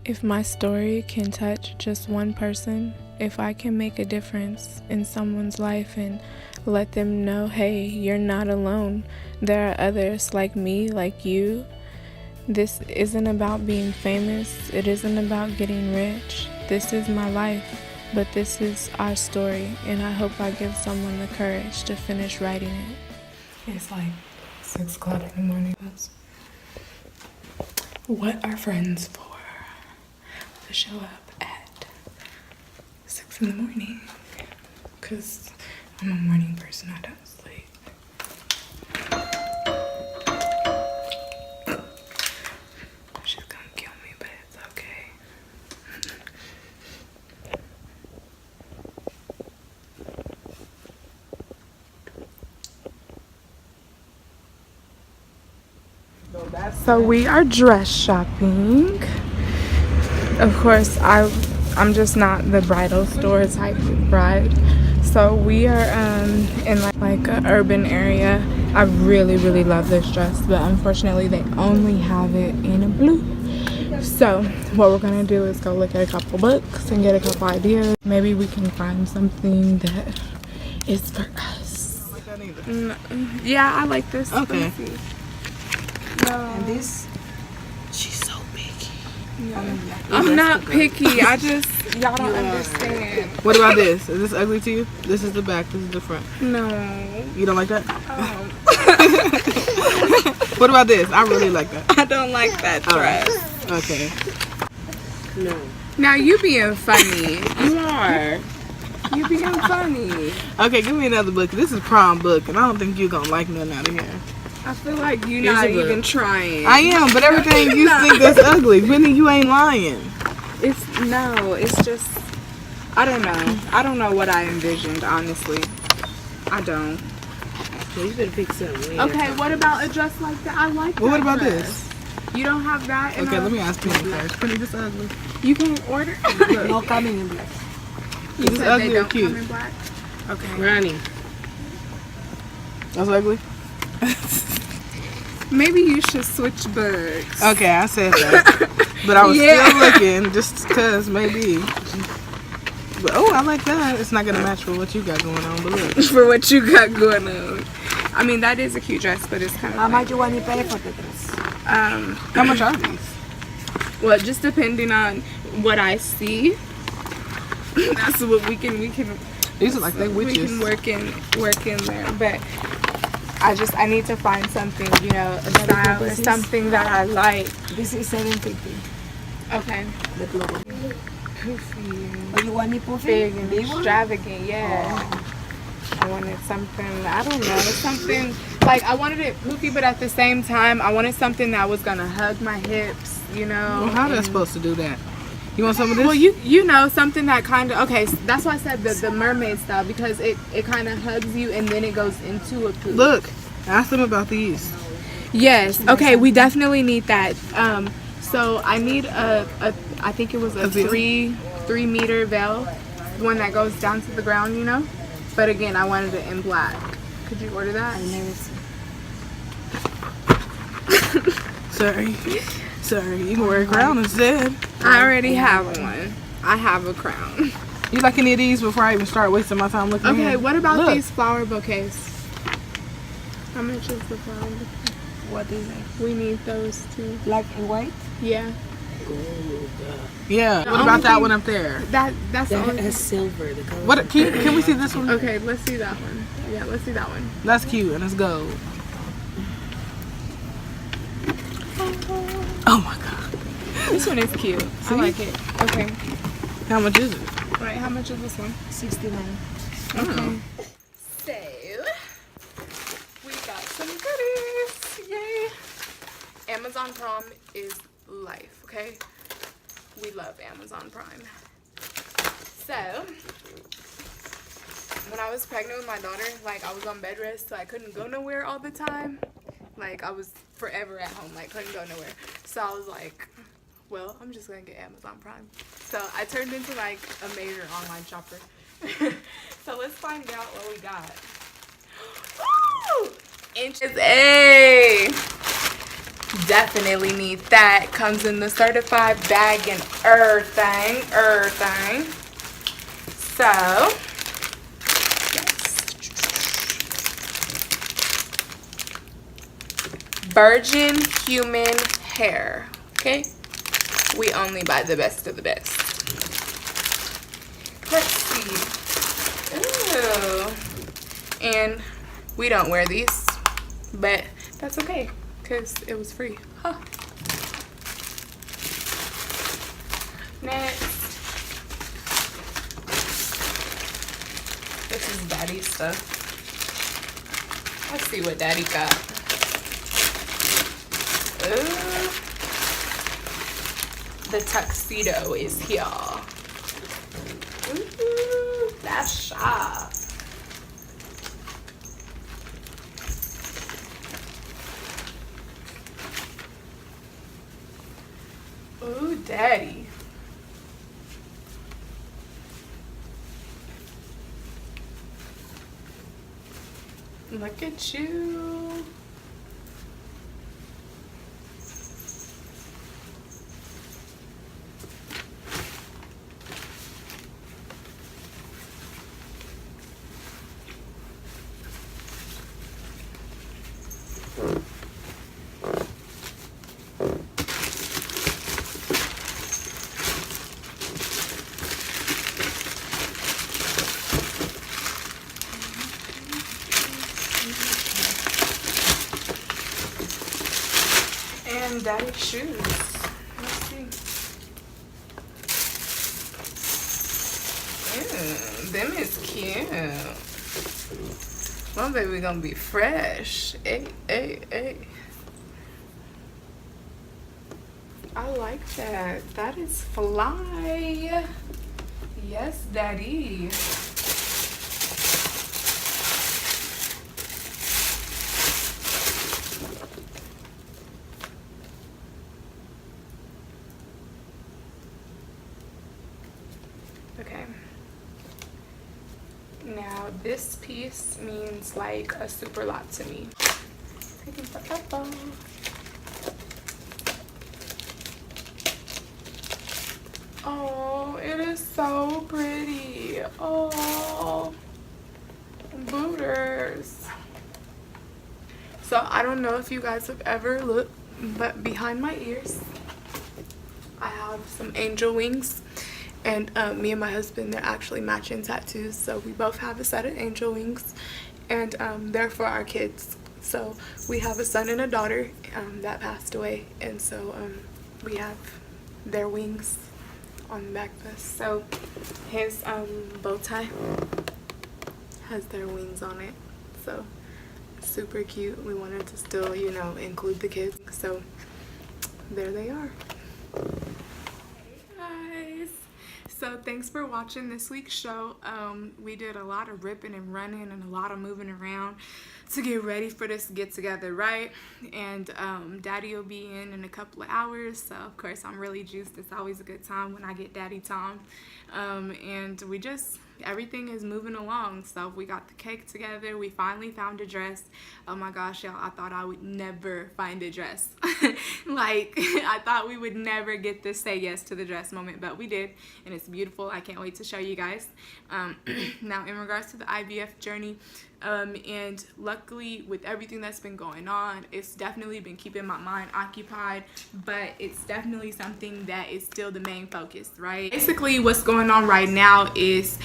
If my story can touch just one person, if I can make a difference in someone's life and let them know, hey, you're not alone. There are others like me, like you. This isn't about being famous. It isn't about getting rich. This is my life, but this is our story, and I hope I give someone the courage to finish writing it. It's like 6 o'clock in the morning. What are friends for? To show up at 6 in the morning, because I'm a morning person. I don't sleep. She's gonna kill me, but it's okay. So we are dress shopping. Of course, I'm just not the bridal store type of bride. So we are in like an urban area. I really, really love this dress, but unfortunately they only have it in a blue. So what we're gonna do is go look at a couple books and get a couple ideas. Maybe we can find something that is for us. I don't like that either. Yeah, I like this. Okay. And this, She's so picky. I'm not picky. I just, y'all don't understand. What about this? Is this ugly to you? This is the back. This is the front. No. You don't like that? Oh. What about this? I really like that. I don't like that dress. Okay. no. Now you being funny. You are. You being funny. Okay, give me another book. This is prom book, and I don't think you're gonna like nothing out of here. I feel like you're Here's not a book. even trying. I am, but everything you think that's ugly, Whitney, you ain't lying. It's just, I don't know. I don't know what I envisioned, honestly. I don't. Well, you better pick something. Okay, what about a dress like that? I like that. Well, what about dress. You don't have that? In Okay, a- let me ask Penny first. Penny, this ugly. You can't order? No coming in black. You This said ugly they or don't cute? come in black? Okay. Ronnie. That's ugly? Maybe you should switch books. Okay, I said that. But I was still looking, just because maybe. But, oh, I like that. It's not going to match with what you got going on, but look. For what you got going on. I mean, that is a cute dress, but it's kind of How much you want to pay for the dress? How much are these? Well, just depending on what I see. That's what we can These are like they we witches. can work in there. But I need to find something, you know, a style or something that I like. This is 750. Okay. The logo. Poofy. Oh, you want it poofy? Big and Big one? extravagant, yeah. I wanted something, I don't know, something, like I wanted it poofy, but at the same time, I wanted something that was gonna hug my hips, you know. Well, how they supposed to do that? You want some of this? Well, you know, something that kind of, okay, that's why I said the mermaid style, because it kind of hugs you and then it goes into a poof. Look, ask them about these. Yes, okay, we definitely need that. So I need I think it was a veil? 3 meter veil, one that goes down to the ground, you know. But again, I wanted it in black. Could you order that? I never seen. Sorry, you can wear a crown instead. I already have one. I have a crown. You like any of these before I even start wasting my time looking? Okay, at? what about Look. these flower bouquets? How much is the flower bouquet? What is it? We need those too. Black and white? Yeah. Yeah. The What only about that thing- one up there? That's the only thing. silver. The color. What? Can we see this one? Okay, let's see that one. Yeah, let's see that one. That's cute and it's gold. Oh my god. This one is cute. I like it. Okay. How much is it? Right, how much is this one? 69. Okay. So, we got some goodies. Yay. Amazon Prime is life, okay? We love Amazon Prime. So, when I was pregnant with my daughter, like, I was on bed rest, so I couldn't go nowhere all the time. Like, I was forever at home, like, couldn't go nowhere. So I was like, well, I'm just gonna get Amazon Prime. So I turned into, like, a major online shopper. So let's find out what we got. Woo! Inches. Hey! Definitely need that. Comes in the certified bag and everything. So, yes. Virgin human hair. Okay? We only buy the best of the best. Let's see. Ooh. And we don't wear these, but that's okay because it was free. Huh. Next. This is Daddy's stuff. Let's see what Daddy got. Ooh. The tuxedo is here. Ooh, that's sharp. Ooh, Daddy. Look at you. And Daddy's shoes. Let's see. Ew, them is cute. My baby gonna be fresh. Hey. I like that. That is fly. Yes, Daddy. Okay. Now this piece means like a super lot to me. Taking forever. Oh, it is so pretty. Oh, booters. So I don't know if you guys have ever looked, but behind my ears, I have some angel wings. And me and my husband, they're actually matching tattoos. So we both have a set of angel wings. And they're for our kids. So we have a son and a daughter that passed away. And so we have their wings on the back of us. So his bow tie has their wings on it. So super cute. We wanted to still, you know, include the kids. So there they are. So thanks for watching this week's show. We did a lot of ripping and running and a lot of moving around to get ready for this get together, right? And Daddy will be in a couple of hours, so of course I'm really juiced. It's always a good time when I get Daddy time. And we just, everything is moving along. So we got the cake together. We finally found a dress. Oh my gosh, y'all, I thought I would never find a dress. Like, I thought we would never get this say yes to the dress moment, but we did, and it's beautiful. I can't wait to show you guys. Now, in regards to the IVF journey, and luckily with everything that's been going on, it's definitely been keeping my mind occupied, but it's definitely something that is still the main focus, right? Basically what's going on right now is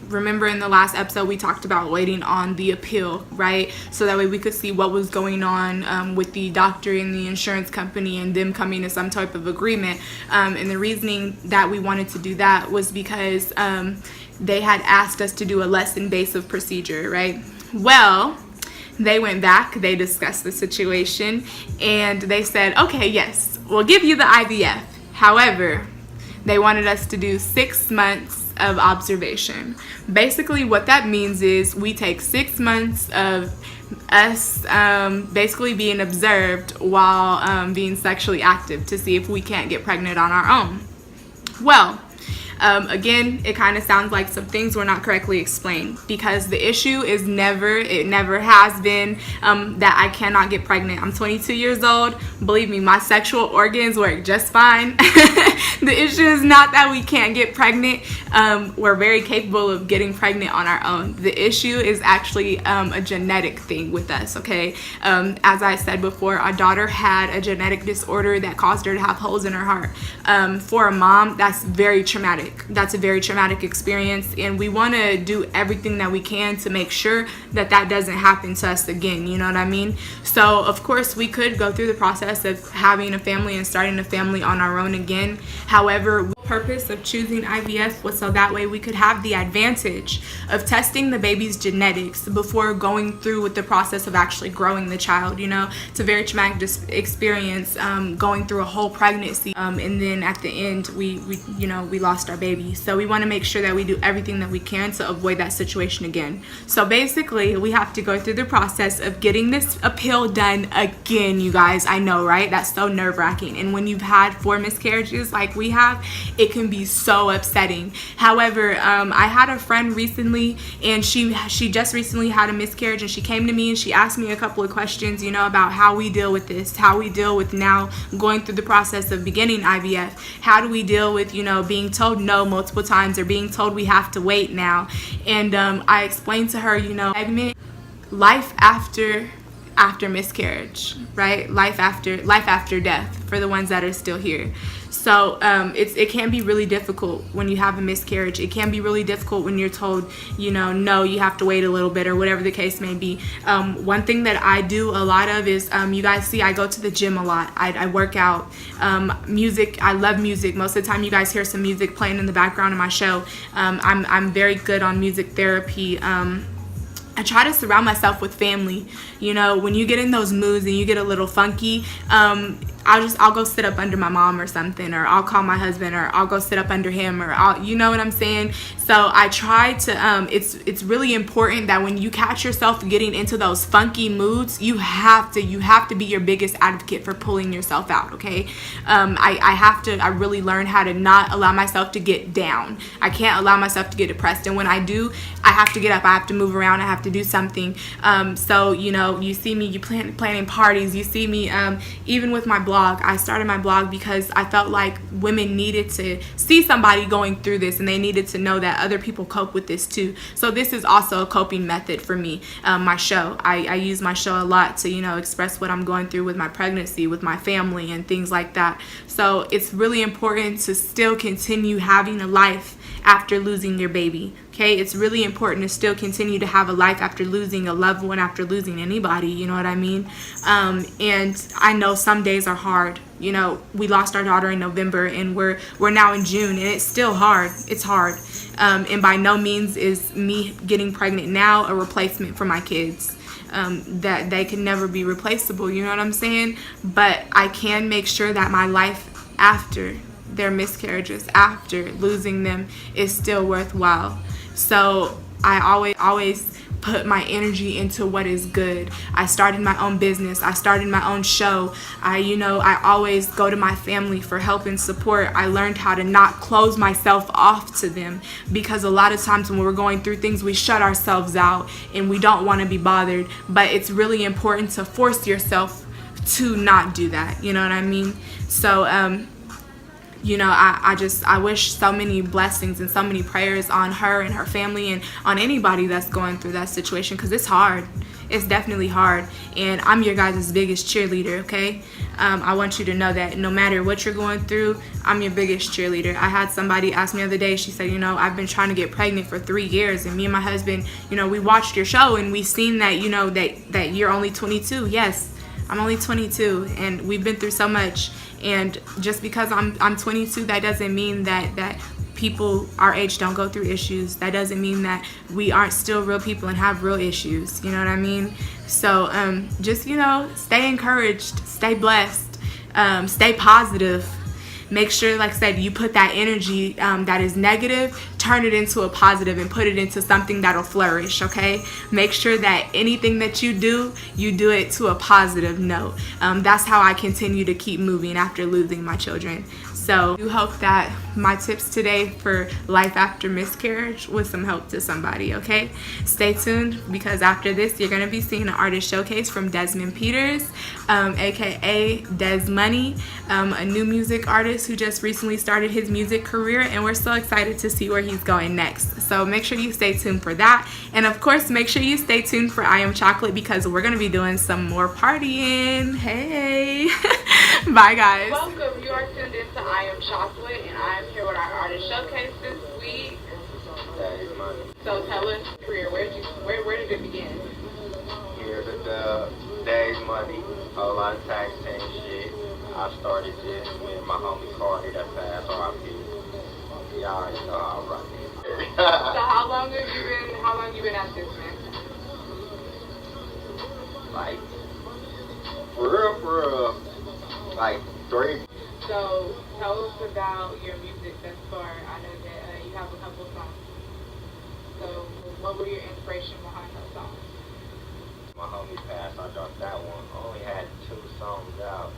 remember in the last episode we talked about waiting on the appeal, right? So that way we could see what was going on with the doctor and the insurance company and them coming to some type of agreement. And the reasoning that we wanted to do that was because they had asked us to do a less invasive procedure, right? Well, they went back, they discussed the situation, and they said, okay, yes, we'll give you the IVF. However, they wanted us to do 6 months of observation. Basically, what that means is we take 6 months of us basically being observed while being sexually active to see if we can't get pregnant on our own. Well, Again, it kind of sounds like some things were not correctly explained, because the issue is never has been that I cannot get pregnant. I'm 22 years old. Believe me, my sexual organs work just fine. The issue is not that we can't get pregnant. We're very capable of getting pregnant on our own. The issue is actually a genetic thing with us, okay? As I said before, our daughter had a genetic disorder that caused her to have holes in her heart. For a mom, that's very traumatic. That's a very traumatic experience, and we want to do everything that we can to make sure that that doesn't happen to us again, you know what I mean? So of course we could go through the process of having a family and starting a family on our own again. However, the purpose of choosing IVF was so that way we could have the advantage of testing the baby's genetics before going through with the process of actually growing the child. You know, it's a very traumatic experience, going through a whole pregnancy, and then at the end we lost our baby. So we want to make sure that we do everything that we can to avoid that situation again. So basically we have to go through the process of getting this appeal done again, you guys. I know, right? That's so nerve-wracking. And when you've had 4 miscarriages like we have, it can be so upsetting. However, I had a friend recently, and she just recently had a miscarriage, and she came to me and she asked me a couple of questions, you know, about how we deal with this, how we deal with now going through the process of beginning IVF. How do we deal with, you know, being told no multiple times, or being told we have to wait now? And I explained to her, you know, life after miscarriage, right? Life after death for the ones that are still here. So it can be really difficult when you have a miscarriage. It can be really difficult when you're told, you know, no, you have to wait a little bit, or whatever the case may be. One thing that I do a lot of is, you guys see, I go to the gym a lot. I work out. Music, I love music. Most of the time you guys hear some music playing in the background of my show. I'm very good on music therapy. I try to surround myself with family. You know, when you get in those moods and you get a little funky, I'll go sit up under my mom or something, or I'll call my husband, or I'll go sit up under him, or you know what I'm saying? So I try to, it's really important that when you catch yourself getting into those funky moods, you have to be your biggest advocate for pulling yourself out, okay? I really learn how to not allow myself to get down. I can't allow myself to get depressed, and when I do, I have to get up, I have to move around, I have to do something. So, you know, you see me, planning parties, you see me, even with my blog. I started my blog because I felt like women needed to see somebody going through this, and they needed to know that other people cope with this too. So this is also a coping method for me. My show, I use my show a lot to, you know, express what I'm going through with my pregnancy, with my family, and things like that. So it's really important to still continue having a life after losing your baby. Okay, it's really important to still continue to have a life after losing a loved one, after losing anybody, you know what I mean? And I know some days are hard. You know, we lost our daughter in November, and we're now in June, and it's still hard. It's hard. And by no means is me getting pregnant now a replacement for my kids. That they can never be replaceable, you know what I'm saying? But I can make sure that my life after their miscarriages, after losing them, is still worthwhile. So I always put my energy into what is good. I started my own business. I started my own show. I always go to my family for help and support. I learned how to not close myself off to them, because a lot of times when we're going through things, we shut ourselves out and we don't want to be bothered. But it's really important to force yourself to not do that. You know what I mean? So, you know, I wish so many blessings and so many prayers on her and her family, and on anybody that's going through that situation, because it's hard. It's definitely hard, and I'm your guys' biggest cheerleader, okay? I want you to know that no matter what you're going through, I'm your biggest cheerleader. I had somebody ask me the other day, she said, you know, I've been trying to get pregnant for 3 years, and me and my husband, you know, we watched your show, and we seen that, you know, that you're only 22. Yes, I'm only 22, and we've been through so much. And just because I'm 22, that doesn't mean that people our age don't go through issues. That doesn't mean that we aren't still real people and have real issues. You know what I mean? So just, you know, stay encouraged, stay blessed, stay positive. Make sure, like I said, you put that energy that is negative, turn it into a positive, and put it into something that'll flourish, okay? Make sure that anything that you do it to a positive note. That's how I continue to keep moving after losing my children. So I hope that my tips today for life after miscarriage was some help to somebody, okay? Stay tuned, because after this you're going to be seeing an artist showcase from Desmond Peters, aka Des Money, a new music artist who just recently started his music career, and we're so excited to see where he's going next. So make sure you stay tuned for that, and of course make sure you stay tuned for I Am Chocolate, because we're going to be doing some more partying. Hey. Bye guys. Welcome. You are tuned into I Am Chocolate, and I am here with our artist showcase this week. So tell us, career, where did it begin? Here's the Days Money, a lot of tax team shit. I started this with my homie Cardi that passed RIP. Y'all already know how I run it. So how long you been at this, man? Like, for real, like 3. So tell us about your music thus far. I know that you have a couple songs. So what were your inspiration behind those songs? My homie passed, I dropped that one. I only had 2 songs out.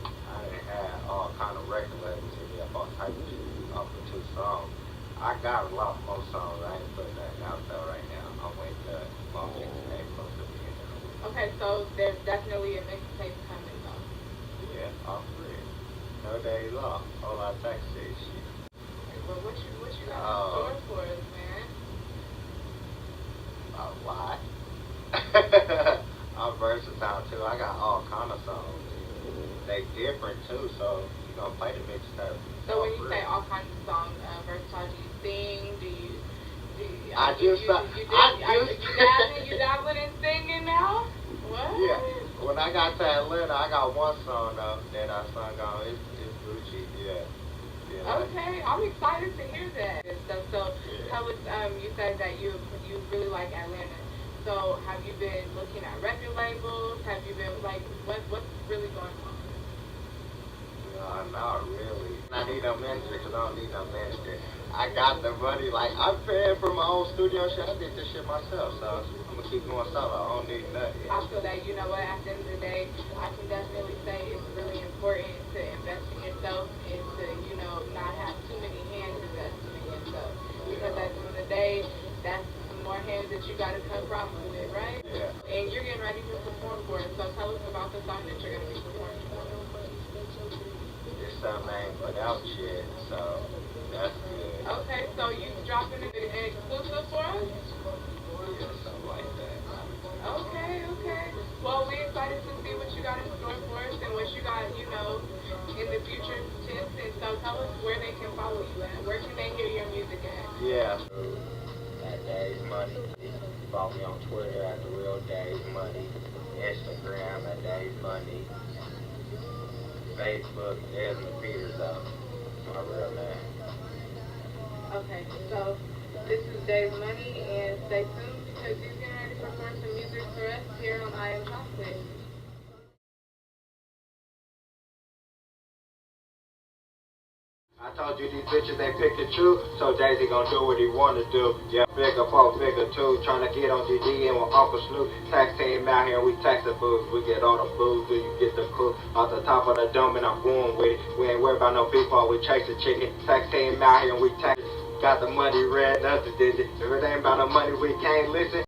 I didn't have all kind of record labels hit me up, all type of shit off of 2 songs. I got a lot more songs. I ain't putting that out there right now. I'm waiting to my mixtape close to the end. Okay, so there's definitely a mixtape coming though. Yeah, off grid. No days off. Whole lot of tax shit. But what you got in store for us, man? A lot. I'm versatile too. I got all kind of songs. They different too, so you gonna play the mixtape. So when you say all kinds of songs, versatile, do you sing? You dabbling in singing now? What? Yeah. When I got to Atlanta, I got one song though that I sung on. It's Gucci. Yeah. Okay, I'm excited to hear that. So tell us, you said that you really like Atlanta. So have you been looking at record labels? Have you been what's really going on? No, not really. I need no manager because I don't need no manager. I got the money. Like, I'm paying for my own studio shit. I did this shit myself, so I'm gonna keep going solo. I don't need nothing. I feel that, you know what, at the end of the day, I can definitely say it's really important to invest in yourself and to, not have too many hands invested in yourself. Because at the end of the day, that's some more hands that you gotta cut profit with, right? Yeah. And you're getting ready to perform for it. So tell us about the song that you're gonna be performing for. It's something I ain't put out yet, so that's good. Okay, so you dropping an exclusive for us? Yeah, something like that. Okay. Well, we're excited to see what you got in store for us and what you got, in the future tips. And so tell us where they can follow you at. Where can they hear your music at? Yeah. At Days Money. Follow me on Twitter at The Real Days Money. Instagram at Days Money. Facebook, Desmond Peters, my real name. Okay, so this is Days Money, and stay tuned because he's getting ready to perform some music for us here on I Am Chocolate. I told you these bitches they pick and choose, so Jay-Z gonna do what he wanna do. Yeah, figure 4, figure 2, tryna get on GD and with Uncle Snoop. Tax team out here, we tax the booze. We get all the booze, do you get the cook? Off the top of the dome and I'm going with it. We ain't worried about no people, we chase the chicken. Tax team out here and we tax it. Got the money, red, that's the digit. If it ain't about the money, we can't listen.